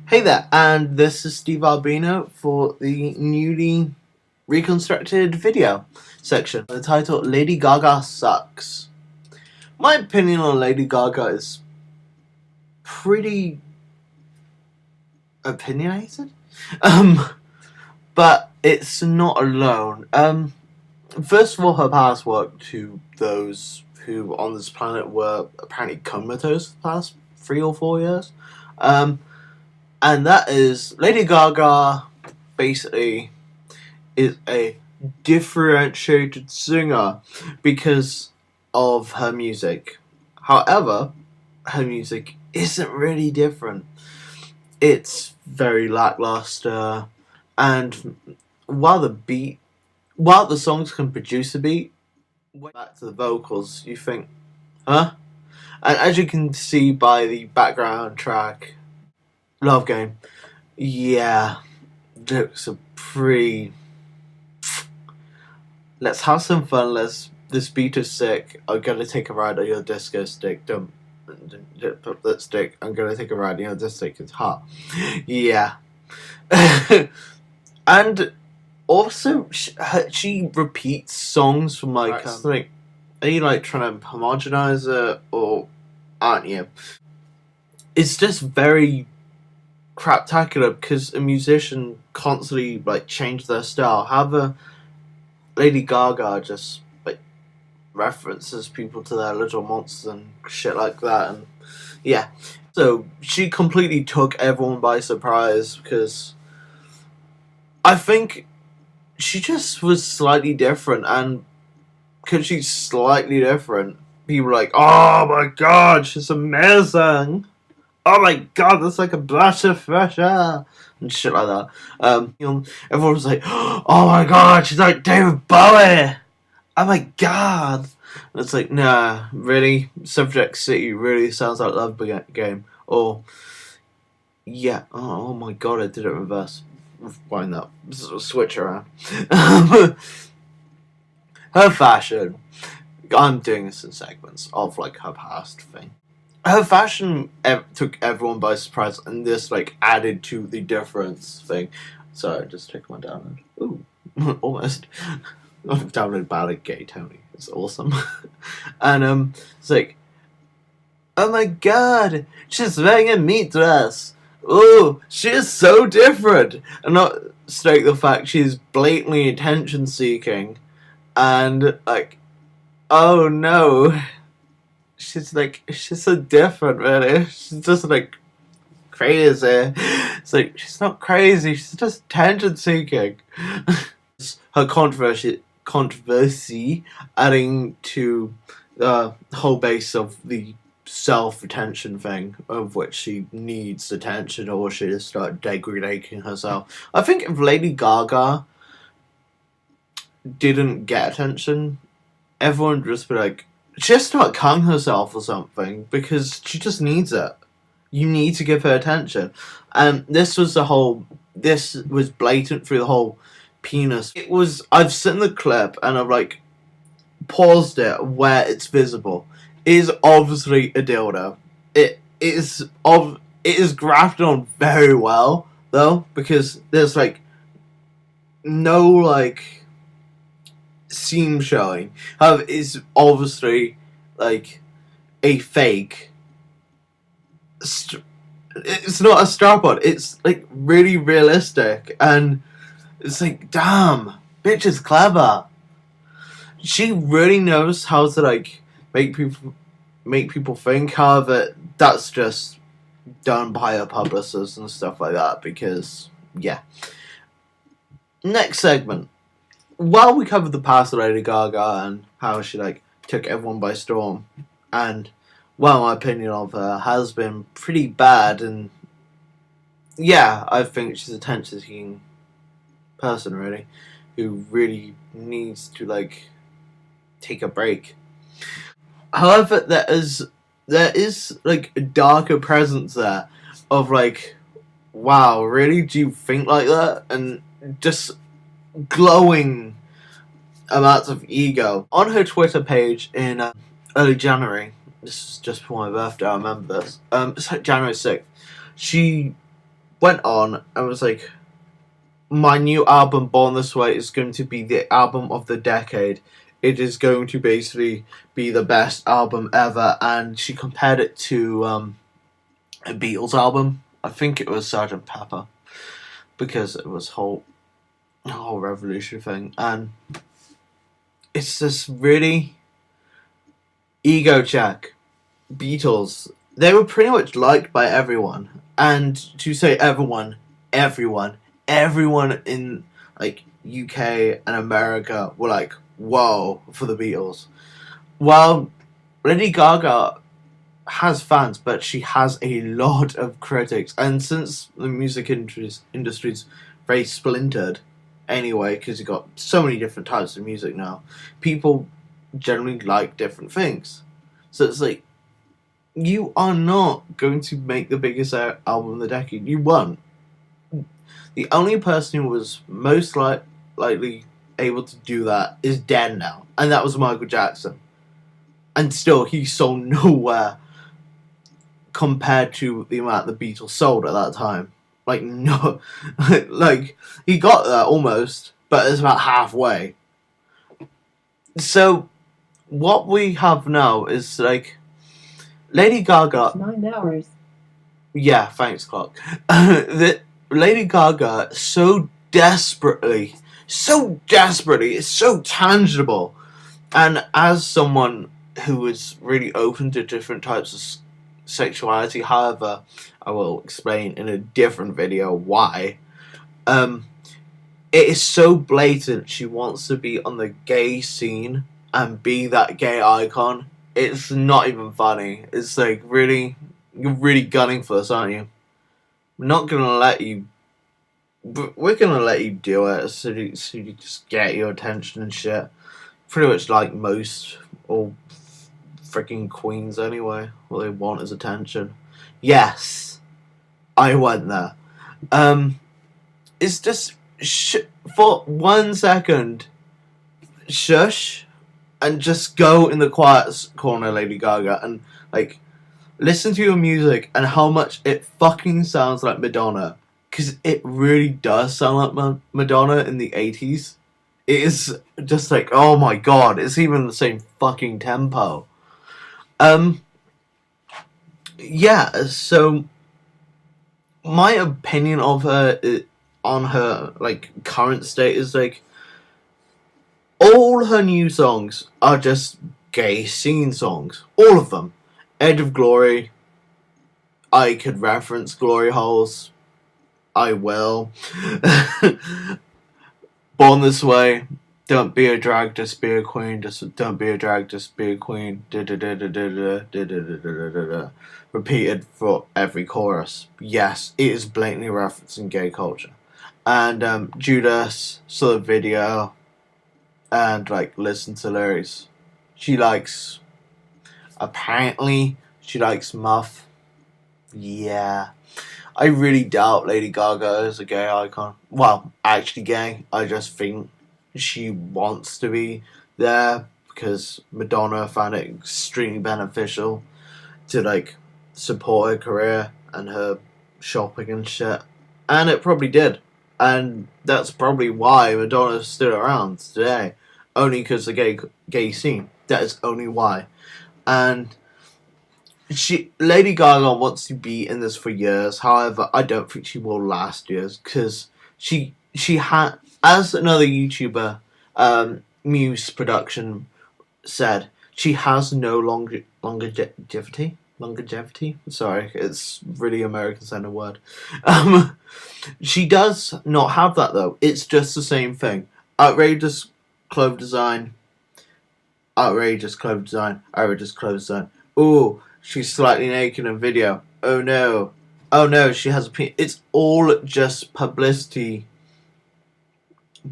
Hey there, and this is Steve Albino for the newly reconstructed video section. The title, Lady Gaga Sucks. My opinion on Lady Gaga is pretty opinionated, but it's not alone. First of all, her past work to those who on this planet were apparently comatose the past 3 or 4 years. And that is Lady Gaga basically is a differentiated singer because of her music. However, her music isn't really different. It's very lackluster, and while the songs can produce a beat, back to the vocals, you think, huh? And as you can see by the background track, Love Game, yeah, looks a pretty. Let's have some fun. This beat is sick. I'm gonna take a ride on your disco stick. Don't put that stick. I'm gonna take a ride on your disco stick. It's hot. Yeah. And also, she repeats songs from like, are you like trying to homogenize it, or aren't you? It's just very craptacular because a musician constantly like changes their style. However, Lady Gaga just like references people to their little monsters and shit like that, and yeah. So she completely took everyone by surprise because I think she just was slightly different, and because she's slightly different, people were like, oh my god, she's amazing. Oh my god, that's like a blast of fresh air and shit like that. Everyone was like, oh my god, she's like David Bowie. Oh my god. And it's like, nah, really? Subject City really sounds like Love Game. Or, yeah, oh my god, I did it in reverse. Wind up, switch around. Her fashion, I'm doing this in segments of like her past thing. Her fashion took everyone by surprise, and this like added to the difference thing. Sorry, just check my download. Ooh, almost. I've downloaded Ballad Gay Tony. It's awesome. And it's like, oh my god, she's wearing a meat dress. Ooh, she is so different. And not state the fact she's blatantly attention seeking, and like, oh no. She's so different, really. She's just like crazy. It's like she's not crazy. She's just attention seeking. Her controversy, adding to the whole base of the self-attention thing, of which she needs attention or she just start degrading herself. I think if Lady Gaga didn't get attention, everyone would just be like, she has to start calming herself or something, because she just needs it. You need to give her attention. And this was blatant through the whole penis. I've seen the clip and I've like paused it where it's visible. It is obviously a dildo. It is grafted on very well though, because there's like no like seam showing. However, it's obviously like a fake. It's not a strap-on. It's like really realistic, and it's like, damn, bitch is clever. She really knows how to like make people think. However, that's just done by her publicists and stuff like that. Because yeah. Next segment. While we covered the past of Lady Gaga and how she like took everyone by storm, and well, my opinion of her has been pretty bad, and yeah, I think she's a attention-seeking person, really, who really needs to like take a break. However, there is like a darker presence there of like, wow, really, do you think like that? And just glowing amounts of ego. On her Twitter page in early January, this is just before my birthday, I remember this, it's like January 6th, she went on and was like, my new album, Born This Way, is going to be the album of the decade. It is going to basically be the best album ever. And she compared it to a Beatles album. I think it was Sgt. Pepper, because it was whole revolution thing. And it's this really ego check. Beatles, they were pretty much liked by everyone. And to say everyone in like UK and America were like, whoa, for the Beatles. Well, Lady Gaga has fans, but she has a lot of critics. And since the music industry's very splintered anyway, because you've got so many different types of music now, people generally like different things. So it's like, you are not going to make the biggest album of the decade. You won't. The only person who was most likely able to do that is dead now, and that was Michael Jackson. And still, he sold nowhere compared to the amount the Beatles sold at that time. Like, no. Like, he got there almost, but it's about halfway. So, what we have now is, like, Lady Gaga... 9 hours. Yeah, thanks, clock. Lady Gaga so desperately, it's so tangible. And as someone who is really open to different types of sexuality, however, I will explain in a different video why, it is so blatant she wants to be on the gay scene and be that gay icon. It's not even funny. It's like, really, you're really gunning for this, aren't you? We're not gonna let you, but we're gonna let you do it so you just get your attention and shit. Pretty much like most all freaking queens anyway. All they want is attention. Yes, I went there. It's just for 1 second, shush, and just go in the quiet corner, Lady Gaga, and like, listen to your music and how much it fucking sounds like Madonna. Because it really does sound like Madonna in the 80s. It is just like, oh my god, it's even the same fucking tempo. Yeah, so my opinion of her on her like current state is like, all her new songs are just gay scene songs. All of them. Edge of Glory. I could reference Glory Holes. I will. Born This Way. Don't be a drag, just be a queen. Just don't be a drag, just be a queen. Repeated for every chorus. Yes, it is blatantly referencing gay culture. And Judas saw the video and like listened to lyrics. Apparently she likes Muff. Yeah. I really doubt Lady Gaga is a gay icon. Well, actually gay. I just think she wants to be there because Madonna found it extremely beneficial to like support her career and her shopping and shit. And it probably did. And that's probably why Madonna's still around today. Only because the gay scene. That is only why. And Lady Gaga wants to be in this for years. However, I don't think she will last years because she had, as another YouTuber, Muse Production said, she has no longevity. Sorry, it's really American sounding word. She does not have that though. It's just the same thing. Outrageous clothes design. Outrageous clothes design. Outrageous clothes design. Ooh. She's slightly naked in video. Oh no. Oh no, she has a penis. It's all just publicity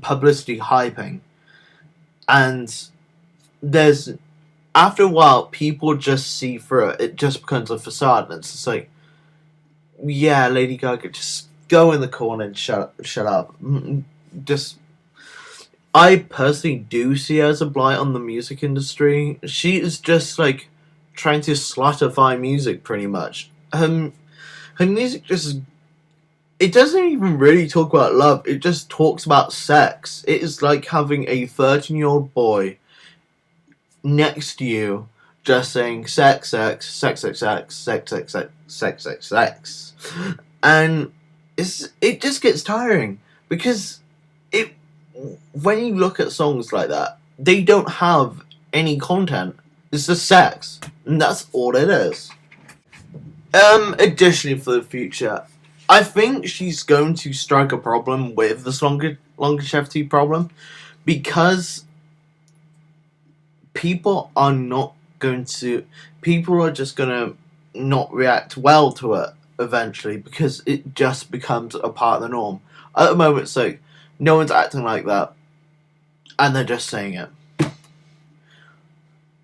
hyping. And after a while, people just see through it. It just becomes a facade. And it's just like, yeah, Lady Gaga, just go in the corner and shut up. I personally do see her as a blight on the music industry. She is just like trying to slutify music pretty much. Her music just it doesn't even really talk about love. It just talks about sex. It is like having a 13-year-old boy next to you just saying sex, sex, sex, sex, sex, sex, sex, sex, sex, sex, sex. And it just gets tiring because when you look at songs like that, they don't have any content. It's just sex. And that's all it is. Additionally, for the future, I think she's going to strike a problem with this longevity problem, because people are just gonna not react well to it eventually, because it just becomes a part of the norm. At the moment, it's like no one's acting like that, and they're just saying it.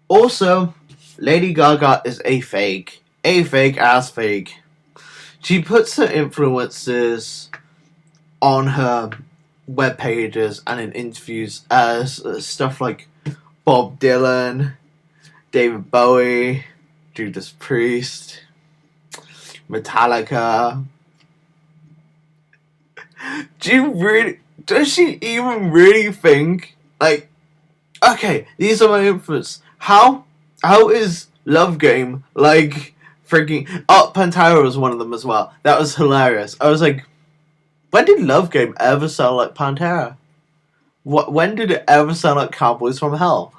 Also, Lady Gaga is a fake ass fake. She puts her influences on her web pages and in interviews as stuff like Bob Dylan, David Bowie, Judas Priest, Metallica. Does she even really think, like, okay, these are my influences. How is Love Game like freaking... Oh, Pantera was one of them as well. That was hilarious. I was like, when did Love Game ever sound like Pantera? When did it ever sound like Cowboys from Hell?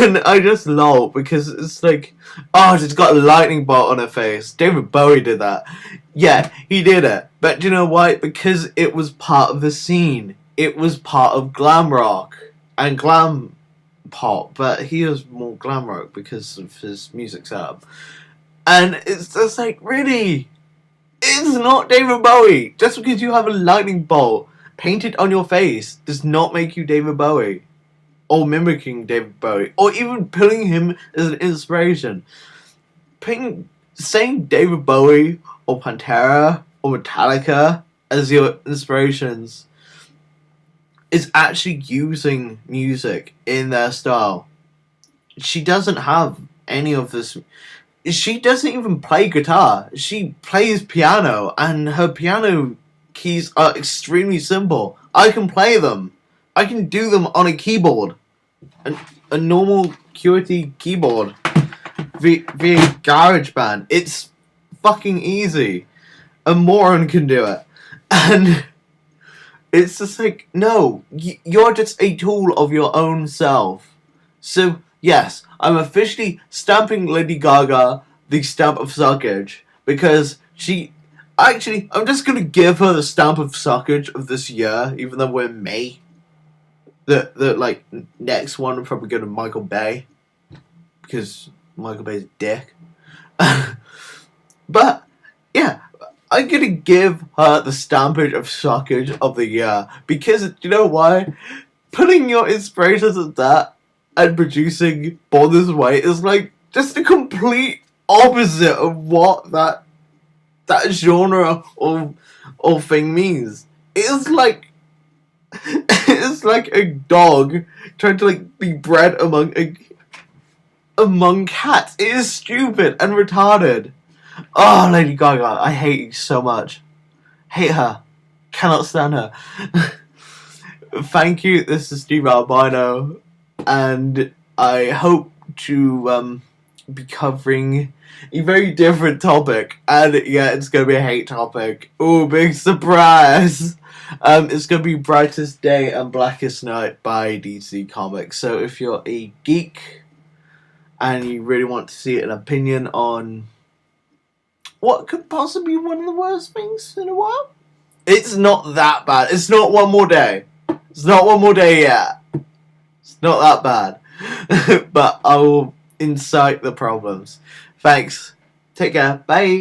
And I just lol, because it's like, oh, she's got a lightning bolt on her face. David Bowie did that. Yeah, he did it. But do you know why? Because it was part of the scene. It was part of glam rock and glam pop, but he was more glam rock because of his music setup. And it's just like, really? It's not David Bowie. Just because you have a lightning bolt painted on your face does not make you David Bowie. Or mimicking David Bowie. Or even putting him as an inspiration. Saying David Bowie or Pantera or Metallica as your inspirations is actually using music in their style. She doesn't have any of this. She doesn't even play guitar. She plays piano, and her piano keys are extremely simple. I can play them. I can do them on a keyboard. A normal QWERTY keyboard. Via GarageBand. It's fucking easy. A moron can do it. And it's just like, no, you're just a tool of your own self. So, yes, I'm officially stamping Lady Gaga the stamp of suckage, because I'm just gonna give her the stamp of suckage of this year, even though we're in May. The like, next one will probably go to Michael Bay, because Michael Bay's a dick. But, yeah, I'm gonna give her the stampage of suckage of the year, because, you know why? Putting your inspirations at that and producing Born This Way is like just the complete opposite of what that genre or thing means. It's like a dog trying to like be bred among cats. It is stupid and retarded. Oh, Lady Gaga, I hate you so much. Hate her. Cannot stand her. Thank you. This is Steve Albino, and I hope to be covering a very different topic. And yeah, it's gonna be a hate topic. Oh, big surprise! It's gonna be Brightest Day and Blackest Night by DC Comics. So if you're a geek and you really want to see an opinion on what could possibly be one of the worst things in a while, it's not that bad. It's not One More Day. It's not One More Day yet. It's not that bad. But I will incite the problems. Thanks. Take care. Bye.